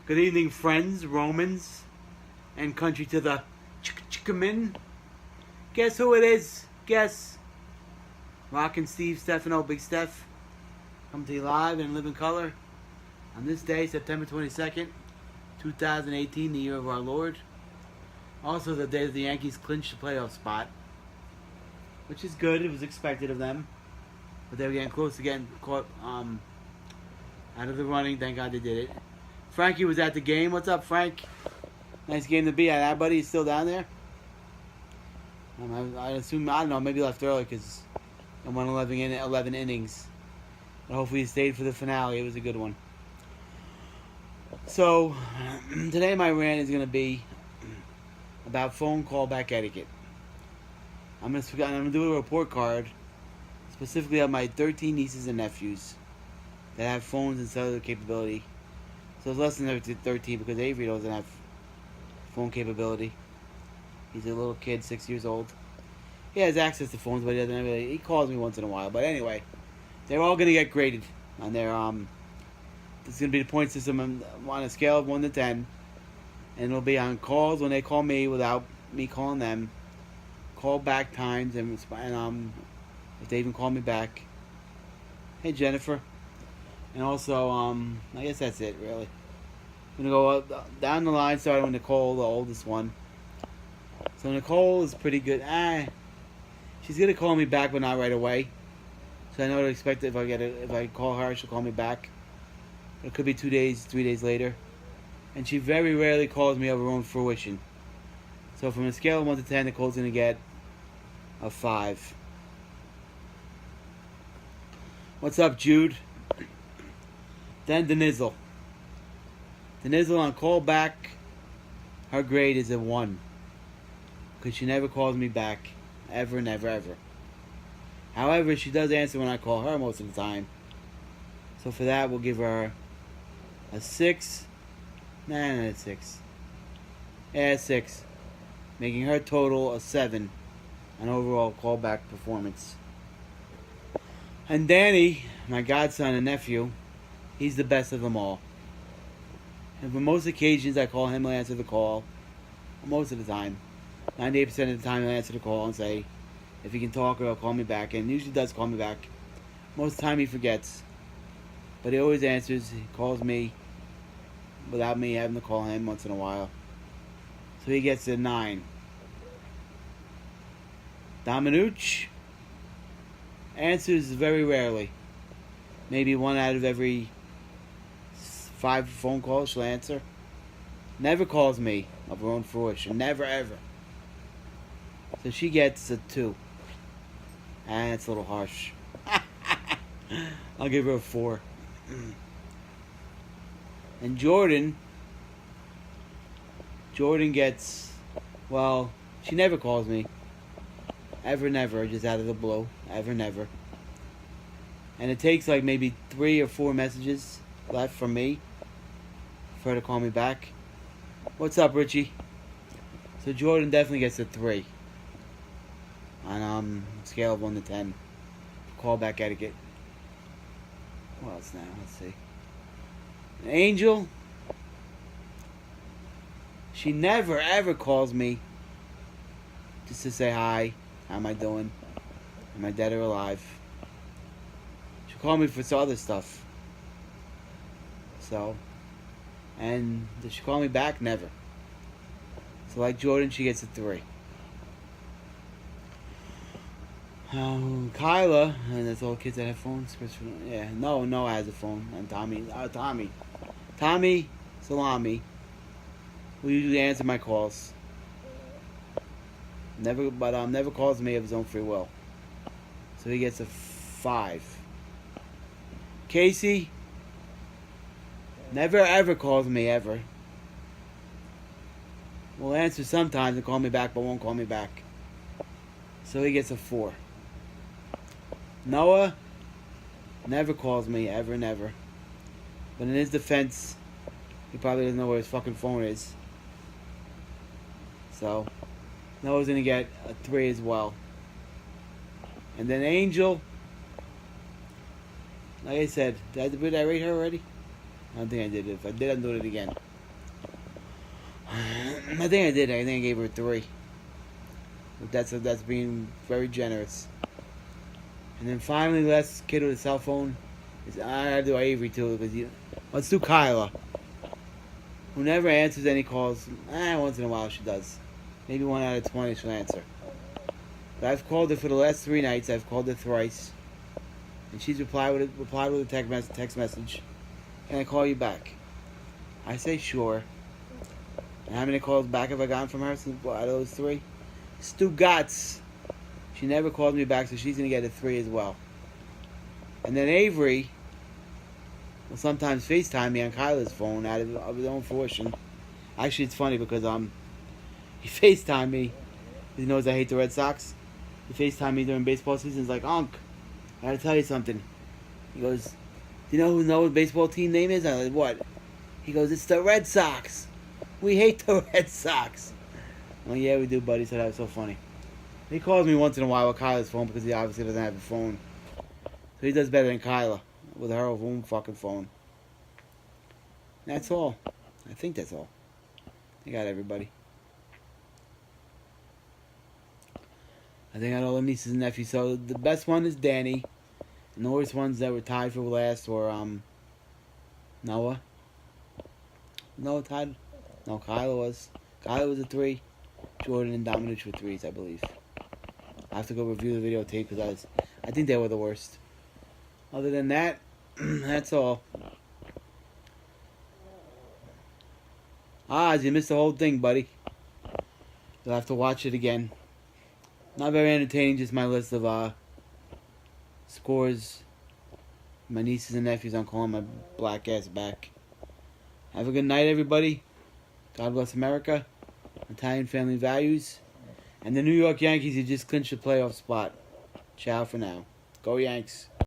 Good evening, friends, Romans, and country to the chickamin. Guess who it is? Guess. Rockin' Steve, Stefano, Big Steph. Come to you live and live in color on this day, September 22nd, 2018, the year of our Lord. Also the day that the Yankees clinched the playoff spot, which is good. It was expected of them. But they were getting close to getting caught out of the running. Thank God they did it. Frankie was at the game. What's up, Frank? Nice game to be at. That buddy is still down there. I assume, I don't know, maybe left early because I won 11 innings. But hopefully he stayed for the finale. It was a good one. So, today my rant is going to be about phone callback etiquette. I'm going to do a report card specifically on my 13 nieces and nephews that have phones and cellular capability. So it's less than 13 because Avery doesn't have phone capability. He's a little kid, 6 years old. He has access to phones, but he doesn't really. He calls me once in a while. But anyway, they're all going to get graded on their It's going to be the point system on a scale of 1 to 10, and it'll be on calls when they call me without me calling them, call back times, and if they even call me back. Hey Jennifer. And also, I guess that's it, really. I'm going to go down the line, starting with Nicole, the oldest one. So Nicole is pretty good. She's going to call me back, but not right away. So I know to expect if I call her, she'll call me back. It could be 2 days, 3 days later. And she very rarely calls me of her own fruition. So from a scale of 1 to 10, Nicole's going to get a 5. What's up, Jude? Then Denizzle. Denizzle on call back, her grade is a 1. Because she never calls me back. Ever, never, ever. However, she does answer when I call her most of the time. So for that, we'll give her a 6. Nah, not a 6. Yeah, a 6. Making her total a 7 on overall callback performance. And Danny, my godson and nephew, he's the best of them all. And for most occasions, I call him, he'll answer the call. Most of the time. 98% of the time, he'll answer the call and say if he can talk or he'll call me back. And usually does call me back. Most of the time, he forgets. But he always answers. He calls me without me having to call him once in a while. So he gets a 9. Dominucci answers very rarely. Maybe 1 out of every 5 phone calls she'll answer. Never calls me of her own fruition. Never, ever. So she gets a 2. And it's a little harsh. I'll give her a 4. And Jordan gets, well, she never calls me. Ever, never, just out of the blue. Ever, never. And it takes like maybe 3 or 4 messages left from me for her to call me back. What's up, Richie? So Jordan definitely gets a 3 on scale of 1 to 10. Callback etiquette. What else now? Let's see. Angel. She never ever calls me just to say hi. How am I doing? Am I dead or alive? She'll call me for some other stuff. So, and does she call me back? Never. So like Jordan, she gets a 3. Kyla, and that's all kids that have phones. Yeah, Noah has a phone. And Tommy Salami will usually answer my calls. Never calls me of his own free will. So he gets a 5. Casey never ever calls me ever. Will answer sometimes and call me back, but won't call me back. So he gets a 4. Noah never calls me ever, never. But in his defense, he probably doesn't know where his fucking phone is. So Noah's gonna get a 3 as well. And then Angel, like I said, did I rate her already? I don't think I did. If I did, I'm doing it again. I think I did. I think I gave her 3. But that's being very generous. And then finally, the last kid with a cell phone is I gotta do Avery too because let's do Kyla, who never answers any calls. Once in a while she does. Maybe 1 out of 20 she'll answer. But I've called her for the last 3 nights. I've called her thrice, and she's replied with a text message. Can I call you back? I say sure. And how many calls back have I gotten from her since out of those 3? Stu Gotts. She never called me back, so she's gonna get a 3 as well. And then Avery will sometimes FaceTime me on Kyla's phone out of his own fruition. Actually, it's funny because he FaceTimed me. He knows I hate the Red Sox. He FaceTimed me during baseball season. He's like, Unc, I gotta tell you something. He goes, do you know who Noah's baseball team name is? I'm like, what? He goes, it's the Red Sox. We hate the Red Sox. Well, yeah, we do, buddy. So that was so funny. He calls me once in a while with Kyla's phone because he obviously doesn't have a phone. So he does better than Kyla with her own fucking phone. That's all. I think that's all. I got everybody. I think I got all the nieces and nephews. So the best one is Danny. And the worst ones that were tied for last were Noah. Noah tied? No, Kyla was. Kyla was a 3. Jordan and Dominic were 3s, I believe. I have to go review the videotape because I think they were the worst. Other than that, that's all. You missed the whole thing, buddy. You'll have to watch it again. Not very entertaining, just my list of scores. My nieces and nephews, I'm calling my black ass back. Have a good night, everybody. God bless America. Italian family values. And the New York Yankees, who just clinched the playoff spot. Ciao for now. Go Yanks.